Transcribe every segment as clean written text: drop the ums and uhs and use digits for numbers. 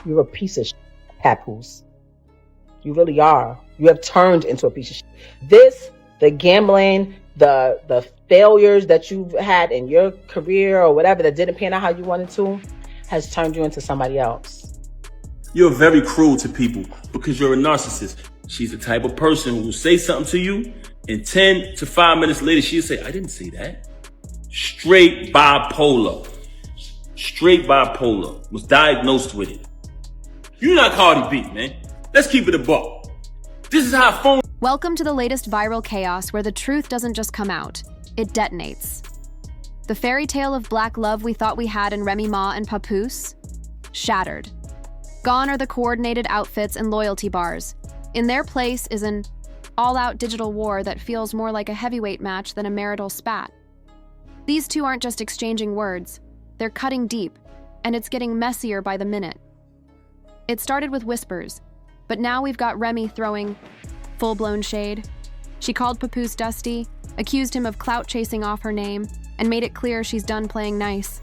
You're a piece of shit, Papoose. You really are. You have turned into a piece of shit. The gambling, the failures that you've had in your career or whatever that didn't pan out how you wanted to, has turned you into somebody else. You're very cruel to people because you're a narcissist. She's the type of person who will say something to you, and 10 to 5 minutes later, she'll say, I didn't say that. Straight bipolar. Was diagnosed with it. You're not Cardi B, man. Let's keep it a buck. This is how phone. Welcome to the latest viral chaos where the truth doesn't just come out, it detonates. The fairy tale of black love we thought we had in Remy Ma and Papoose? Shattered. Gone are the coordinated outfits and loyalty bars. In their place is an all-out digital war that feels more like a heavyweight match than a marital spat. These two aren't just exchanging words, they're cutting deep, and it's getting messier by the minute. It started with whispers, but now we've got Remy throwing full-blown shade. She called Papoose dusty, accused him of clout chasing off her name, and made it clear she's done playing nice.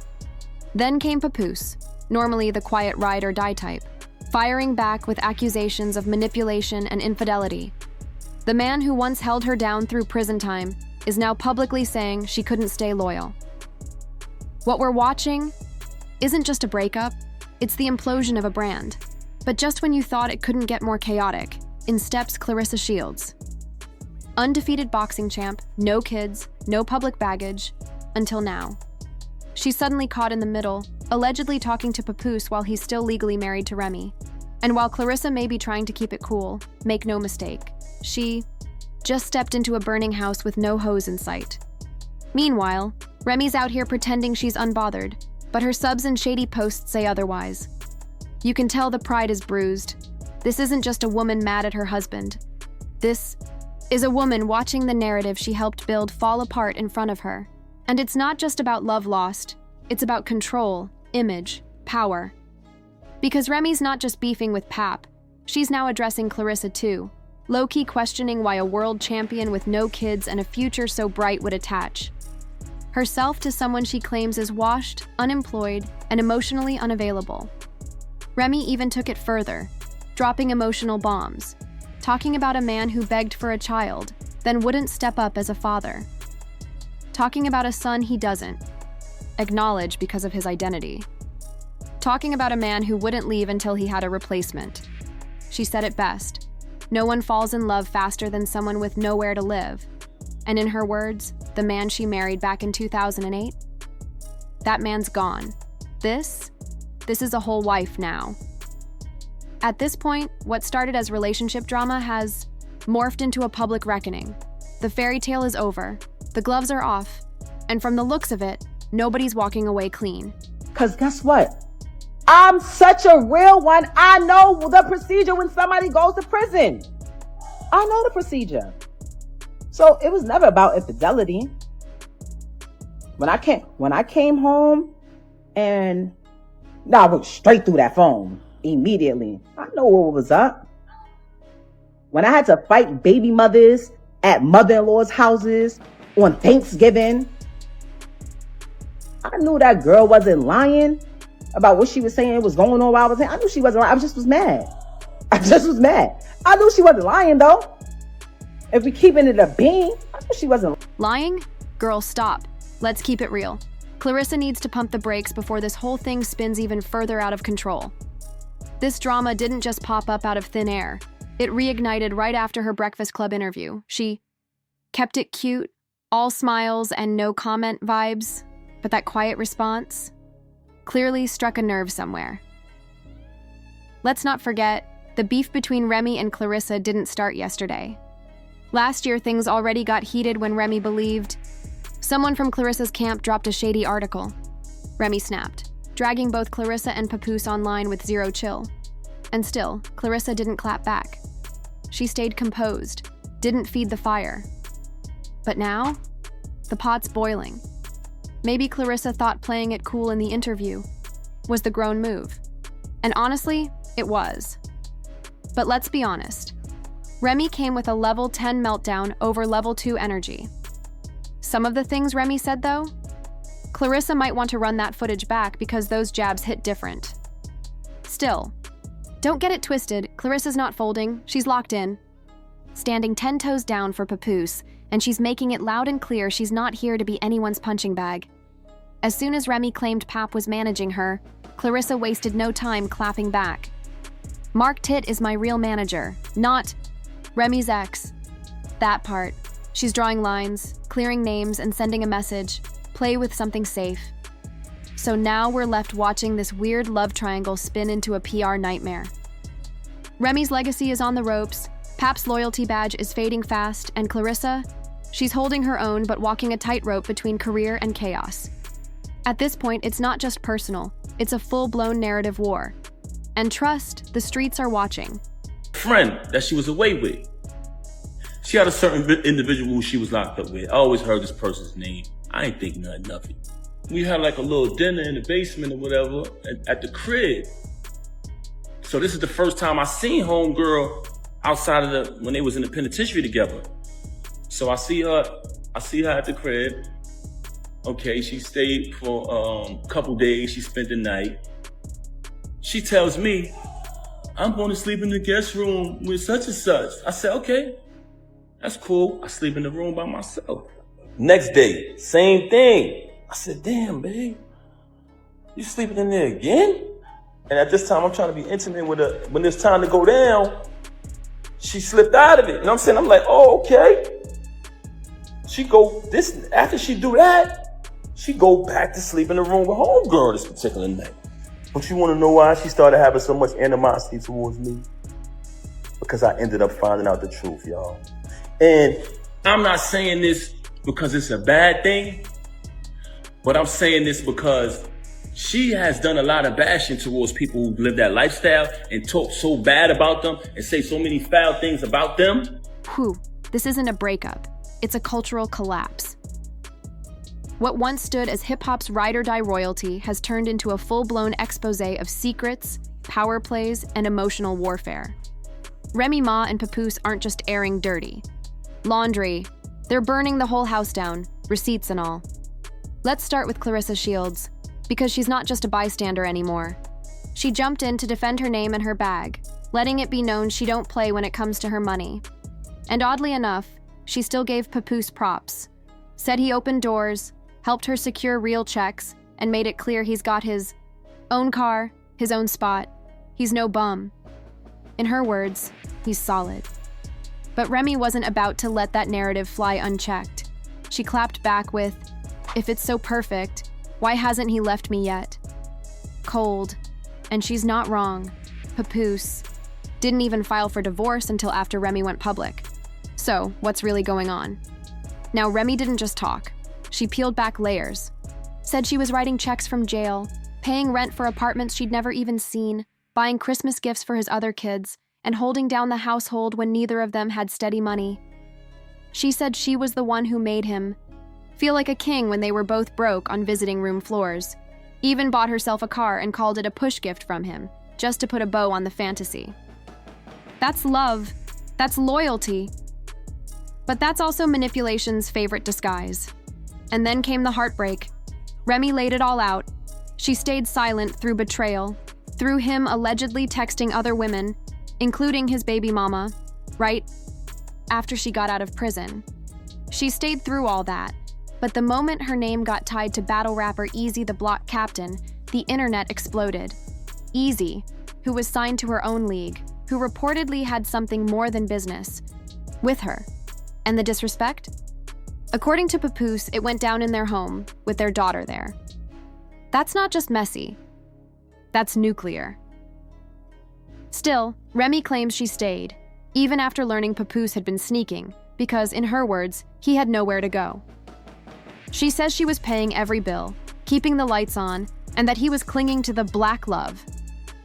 Then came Papoose, normally the quiet ride or die type, firing back with accusations of manipulation and infidelity. The man who once held her down through prison time is now publicly saying she couldn't stay loyal. What we're watching isn't just a breakup, it's the implosion of a brand. But just when you thought it couldn't get more chaotic, in steps Claressa Shields. Undefeated boxing champ, no kids, no public baggage, until now. She's suddenly caught in the middle, allegedly talking to Papoose while he's still legally married to Remy. And while Claressa may be trying to keep it cool, make no mistake, she just stepped into a burning house with no hose in sight. Meanwhile, Remy's out here pretending she's unbothered, but her subs and shady posts say otherwise. You can tell the pride is bruised. This isn't just a woman mad at her husband. This is a woman watching the narrative she helped build fall apart in front of her. And it's not just about love lost, it's about control, image, power. Because Remy's not just beefing with Pap, she's now addressing Claressa too, low-key questioning why a world champion with no kids and a future so bright would attach herself to someone she claims is washed, unemployed, and emotionally unavailable. Remy even took it further, dropping emotional bombs, talking about a man who begged for a child, then wouldn't step up as a father. Talking about a son he doesn't acknowledge because of his identity. Talking about a man who wouldn't leave until he had a replacement. She said it best, no one falls in love faster than someone with nowhere to live. And in her words, the man she married back in 2008? That man's gone. This is a whole wife now. At this point, what started as relationship drama has morphed into a public reckoning. The fairy tale is over, the gloves are off, and from the looks of it, nobody's walking away clean. Because guess what? I'm such a real one. I know the procedure when somebody goes to prison. I know the procedure. So it was never about infidelity. When I came home and I went straight through that phone immediately. I know what was up. When I had to fight baby mothers at mother-in-law's houses on Thanksgiving, I knew that girl wasn't lying about what she was saying was going on while I was saying. I knew she wasn't lying. I just was mad. I knew she wasn't lying though. If we keeping it a bean, I knew she wasn't lying. Girl, stop. Let's keep it real. Claressa needs to pump the brakes before this whole thing spins even further out of control. This drama didn't just pop up out of thin air. It reignited right after her Breakfast Club interview. She kept it cute, all smiles and no comment vibes, but that quiet response clearly struck a nerve somewhere. Let's not forget, the beef between Remy and Claressa didn't start yesterday. Last year, things already got heated when Remy believed someone from Claressa's camp dropped a shady article. Remy snapped, dragging both Claressa and Papoose online with zero chill. And still, Claressa didn't clap back. She stayed composed, didn't feed the fire. But now, the pot's boiling. Maybe Claressa thought playing it cool in the interview was the grown move. And honestly, it was. But let's be honest. Remy came with a level 10 meltdown over level 2 energy. Some of the things Remy said, though, Claressa might want to run that footage back because those jabs hit different. Still, Don't get it twisted, Clarissa's not folding, she's locked in. Standing 10 toes down for Papoose, and she's making it loud and clear she's not here to be anyone's punching bag. As soon as Remy claimed Pap was managing her, Clarissa wasted no time clapping back. Mark Tit is my real manager, not Remy's ex. That part. She's drawing lines, clearing names, and sending a message. Play with something safe. So now we're left watching this weird love triangle spin into a PR nightmare. Remy's legacy is on the ropes, Pap's loyalty badge is fading fast, and Clarissa, she's holding her own but walking a tightrope between career and chaos. At this point, it's not just personal, it's a full-blown narrative war. And trust, the streets are watching. Friend that she was away with. She had a certain individual who she was locked up with. I always heard this person's name. I ain't think nothing of it. We had like a little dinner in the basement or whatever at the crib. So this is the first time I seen homegirl outside of when they was in the penitentiary together. So I see her at the crib. Okay, she stayed for a couple days. She spent the night. She tells me, I'm going to sleep in the guest room with such and such. I said, okay, that's cool. I sleep in the room by myself. Next day, same thing. I said, damn, babe, you sleeping in there again? And at this time, I'm trying to be intimate with her. When it's time to go down, she slipped out of it. You know what I'm saying? I'm like, oh, okay. After she do that, she go back to sleep in the room with homegirl this particular night. Don't you want to know why she started having so much animosity towards me? Because I ended up finding out the truth, y'all. And I'm not saying this because it's a bad thing, but I'm saying this because she has done a lot of bashing towards people who live that lifestyle and talk so bad about them and say so many foul things about them. Whew, this isn't a breakup. It's a cultural collapse. What once stood as hip-hop's ride-or-die royalty has turned into a full-blown exposé of secrets, power plays, and emotional warfare. Remy Ma and Papoose aren't just airing dirty. Laundry. They're burning the whole house down, receipts and all. Let's start with Clarissa Shields, because she's not just a bystander anymore. She jumped in to defend her name and her bag, letting it be known she don't play when it comes to her money. And oddly enough, she still gave Papoose props. Said he opened doors, helped her secure real checks, and made it clear he's got his own car, his own spot. He's no bum. In her words, he's solid. But Remy wasn't about to let that narrative fly unchecked. She clapped back with, if it's so perfect, why hasn't he left me yet? Cold. And she's not wrong. Papoose didn't even file for divorce until after Remy went public. So, what's really going on? Now, Remy didn't just talk. She peeled back layers. Said she was writing checks from jail, paying rent for apartments she'd never even seen, buying Christmas gifts for his other kids, and holding down the household when neither of them had steady money. She said she was the one who made him feel like a king when they were both broke on visiting room floors. Even bought herself a car and called it a push gift from him, just to put a bow on the fantasy. That's love. That's loyalty. But that's also manipulation's favorite disguise. And then came the heartbreak. Remy laid it all out. She stayed silent through betrayal, through him allegedly texting other women, including his baby mama, right after she got out of prison. She stayed through all that, but the moment her name got tied to battle rapper Eazy the Block Captain, the internet exploded. Eazy, who was signed to her own league, who reportedly had something more than business with her. And the disrespect? According to Papoose, it went down in their home, with their daughter there. That's not just messy. That's nuclear. Still, Remy claims she stayed, even after learning Papoose had been sneaking, because, in her words, he had nowhere to go. She says she was paying every bill, keeping the lights on, and that he was clinging to the black love,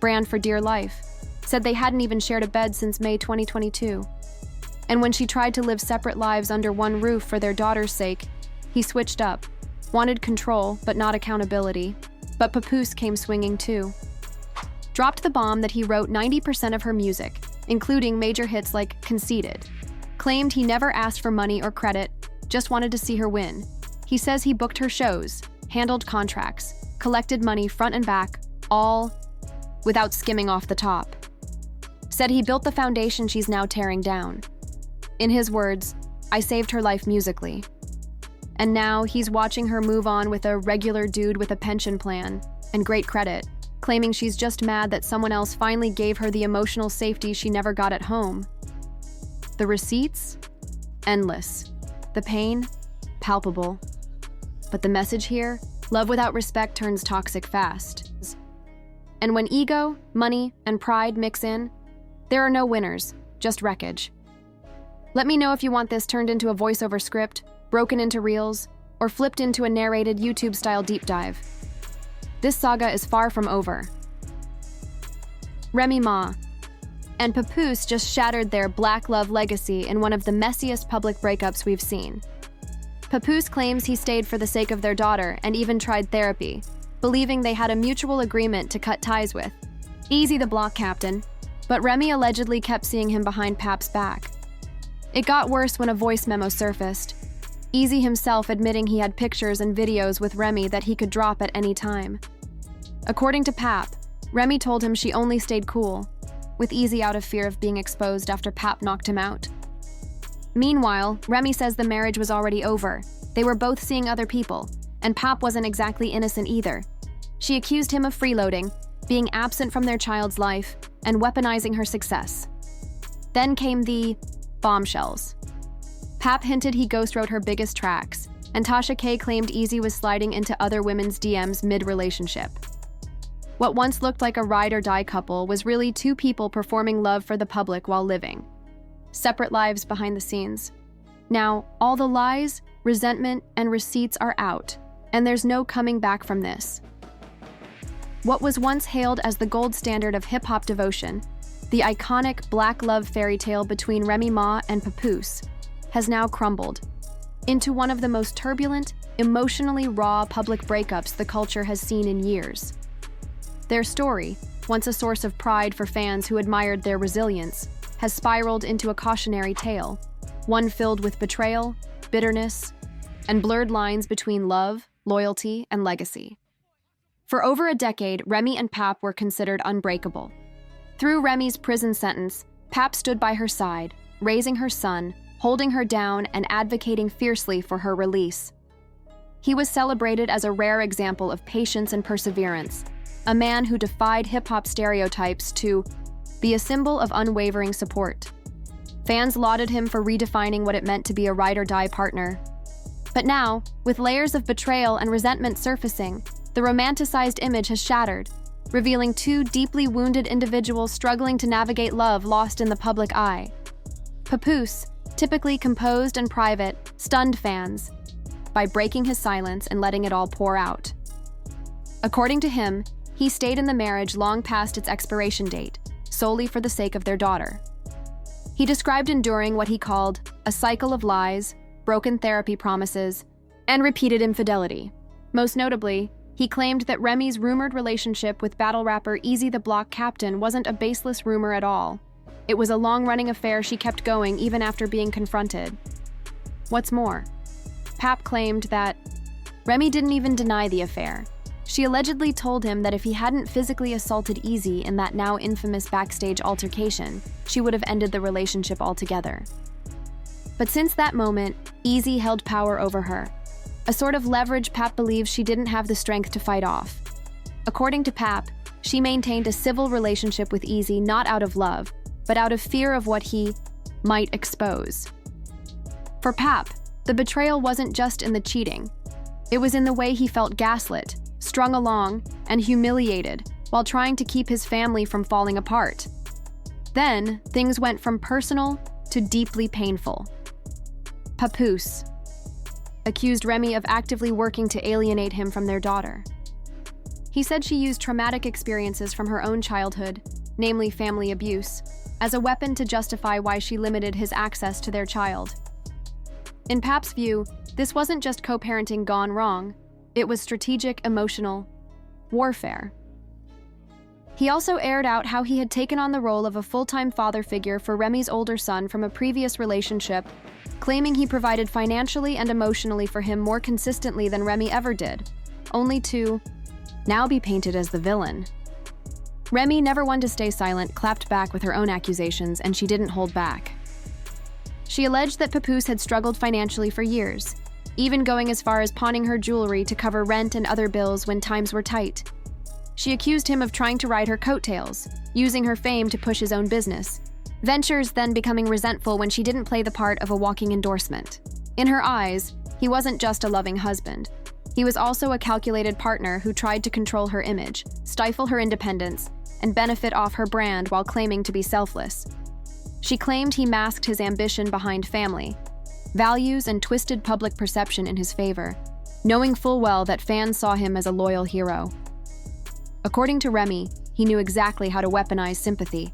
brand for dear life, said they hadn't even shared a bed since May 2022. And when she tried to live separate lives under one roof for their daughter's sake, he switched up, wanted control but not accountability. But Papoose came swinging too. Dropped the bomb that he wrote 90% of her music, including major hits like Conceited. Claimed he never asked for money or credit, just wanted to see her win. He says he booked her shows, handled contracts, collected money front and back, all without skimming off the top. said he built the foundation she's now tearing down. In his words, "I saved her life musically." And now he's watching her move on with a regular dude with a pension plan and great credit, claiming she's just mad that someone else finally gave her the emotional safety she never got at home. The receipts? Endless. The pain? Palpable. But the message here? Love without respect turns toxic fast. And when ego, money, and pride mix in, there are no winners, just wreckage. Let me know if you want this turned into a voiceover script, broken into reels, or flipped into a narrated YouTube-style deep dive. This saga is far from over. Remy Ma and Papoose just shattered their black love legacy in one of the messiest public breakups we've seen. Papoose claims he stayed for the sake of their daughter and even tried therapy, believing they had a mutual agreement to cut ties with Eazy the block captain, but Remy allegedly kept seeing him behind Pap's back. It got worse when a voice memo surfaced, Eazy himself admitting he had pictures and videos with Remy that he could drop at any time. According to Pap, Remy told him she only stayed cool, with Eazy out of fear of being exposed after Pap knocked him out. Meanwhile, Remy says the marriage was already over. They were both seeing other people, and Pap wasn't exactly innocent either. She accused him of freeloading, being absent from their child's life, and weaponizing her success. Then came the bombshells. Pap hinted he ghostwrote her biggest tracks, and Tasha K claimed Eazy was sliding into other women's DMs mid-relationship. What once looked like a ride-or-die couple was really two people performing love for the public while living. Separate lives behind the scenes. Now, all the lies, resentment, and receipts are out, and there's no coming back from this. What was once hailed as the gold standard of hip-hop devotion, the iconic black love fairy tale between Remy Ma and Papoose, has now crumbled into one of the most turbulent, emotionally raw public breakups the culture has seen in years. Their story, once a source of pride for fans who admired their resilience, has spiraled into a cautionary tale, one filled with betrayal, bitterness, and blurred lines between love, loyalty, and legacy. For over a decade, Remy and Pap were considered unbreakable. Through Remy's prison sentence, Pap stood by her side, raising her son, holding her down, and advocating fiercely for her release. He was celebrated as a rare example of patience and perseverance, a man who defied hip-hop stereotypes to be a symbol of unwavering support. Fans lauded him for redefining what it meant to be a ride-or-die partner. But now, with layers of betrayal and resentment surfacing, the romanticized image has shattered, revealing two deeply wounded individuals struggling to navigate love lost in the public eye. Papoose, typically composed and private, stunned fans by breaking his silence and letting it all pour out. According to him, he stayed in the marriage long past its expiration date, solely for the sake of their daughter. He described enduring what he called a cycle of lies, broken therapy promises, and repeated infidelity. Most notably, he claimed that Remy's rumored relationship with battle rapper Eazy the Block Captain wasn't a baseless rumor at all. It was a long-running affair she kept going even after being confronted. What's more, Pap claimed that Remy didn't even deny the affair. She allegedly told him that if he hadn't physically assaulted Eazy in that now infamous backstage altercation, she would have ended the relationship altogether. But since that moment, Eazy held power over her, a sort of leverage Pap believes she didn't have the strength to fight off. According to Pap, she maintained a civil relationship with Eazy not out of love, but out of fear of what he might expose. For Pap, the betrayal wasn't just in the cheating. It was in the way he felt gaslit, strung along, and humiliated while trying to keep his family from falling apart. Then, things went from personal to deeply painful. Papoose accused Remy of actively working to alienate him from their daughter. He said she used traumatic experiences from her own childhood, namely family abuse, as a weapon to justify why she limited his access to their child. In Pap's view, this wasn't just co-parenting gone wrong, it was strategic, emotional warfare. He also aired out how he had taken on the role of a full-time father figure for Remy's older son from a previous relationship, claiming he provided financially and emotionally for him more consistently than Remy ever did, only to now be painted as the villain. Remy, never one to stay silent, clapped back with her own accusations, and she didn't hold back. She alleged that Papoose had struggled financially for years, even going as far as pawning her jewelry to cover rent and other bills when times were tight. She accused him of trying to ride her coattails, using her fame to push his own business, ventures then becoming resentful when she didn't play the part of a walking endorsement. In her eyes, he wasn't just a loving husband. He was also a calculated partner who tried to control her image, stifle her independence, and benefit off her brand while claiming to be selfless. She claimed he masked his ambition behind family, values, and twisted public perception in his favor, knowing full well that fans saw him as a loyal hero. According to Remy, he knew exactly how to weaponize sympathy,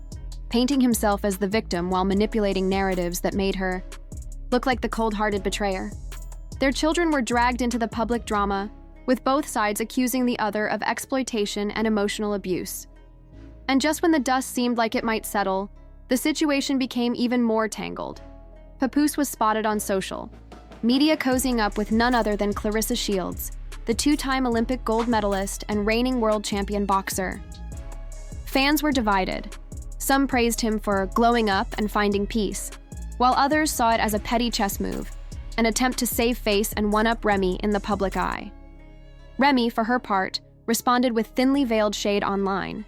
painting himself as the victim while manipulating narratives that made her look like the cold-hearted betrayer. Their children were dragged into the public drama, with both sides accusing the other of exploitation and emotional abuse. And just when the dust seemed like it might settle, the situation became even more tangled. Papoose was spotted on social media cozying up with none other than Clarissa Shields, the two-time Olympic gold medalist and reigning world champion boxer. Fans were divided. Some praised him for glowing up and finding peace, while others saw it as a petty chess move, an attempt to save face and one-up Remy in the public eye. Remy, for her part, responded with thinly veiled shade online,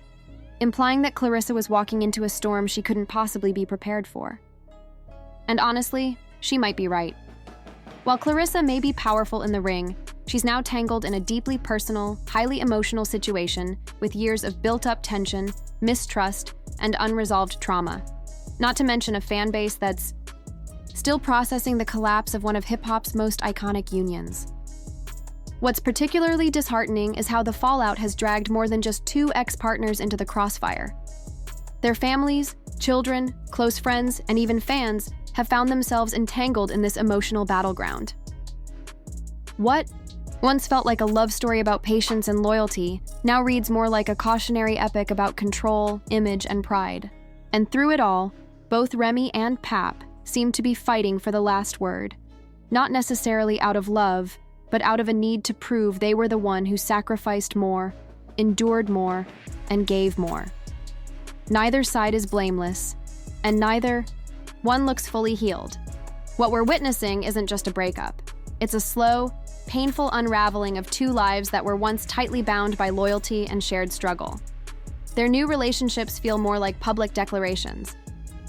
implying that Clarissa was walking into a storm she couldn't possibly be prepared for. And honestly, she might be right. While Clarissa may be powerful in the ring, she's now tangled in a deeply personal, highly emotional situation with years of built-up tension, mistrust, and unresolved trauma. Not to mention a fan base that's still processing the collapse of one of hip-hop's most iconic unions. What's particularly disheartening is how the fallout has dragged more than just two ex-partners into the crossfire. Their families, children, close friends, and even fans have found themselves entangled in this emotional battleground. What once felt like a love story about patience and loyalty now reads more like a cautionary epic about control, image, and pride. And through it all, both Remy and Pap seem to be fighting for the last word, not necessarily out of love, but out of a need to prove they were the one who sacrificed more, endured more, and gave more. Neither side is blameless, and neither one looks fully healed. What we're witnessing isn't just a breakup. It's a slow, painful unraveling of two lives that were once tightly bound by loyalty and shared struggle. Their new relationships feel more like public declarations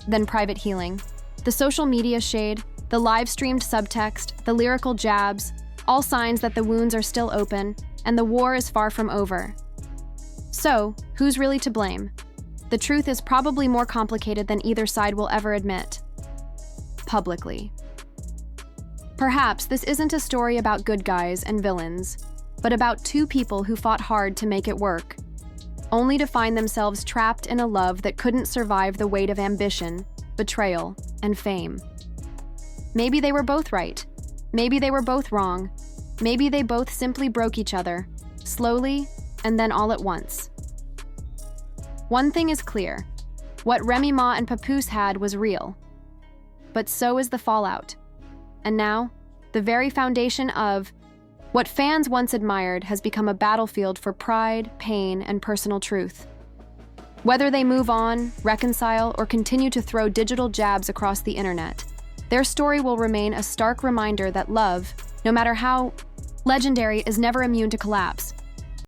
than private healing. The social media shade, the live-streamed subtext, the lyrical jabs, all signs that the wounds are still open and the war is far from over. So, who's really to blame? The truth is probably more complicated than either side will ever admit. Publicly. Perhaps this isn't a story about good guys and villains, but about two people who fought hard to make it work, only to find themselves trapped in a love that couldn't survive the weight of ambition, betrayal, and fame. Maybe they were both right. Maybe they were both wrong. Maybe they both simply broke each other, slowly and then all at once. One thing is clear. What Remy Ma and Papoose had was real. But so is the fallout. And now, the very foundation of what fans once admired has become a battlefield for pride, pain, and personal truth. Whether they move on, reconcile, or continue to throw digital jabs across the internet, their story will remain a stark reminder that love, no matter how legendary, is never immune to collapse.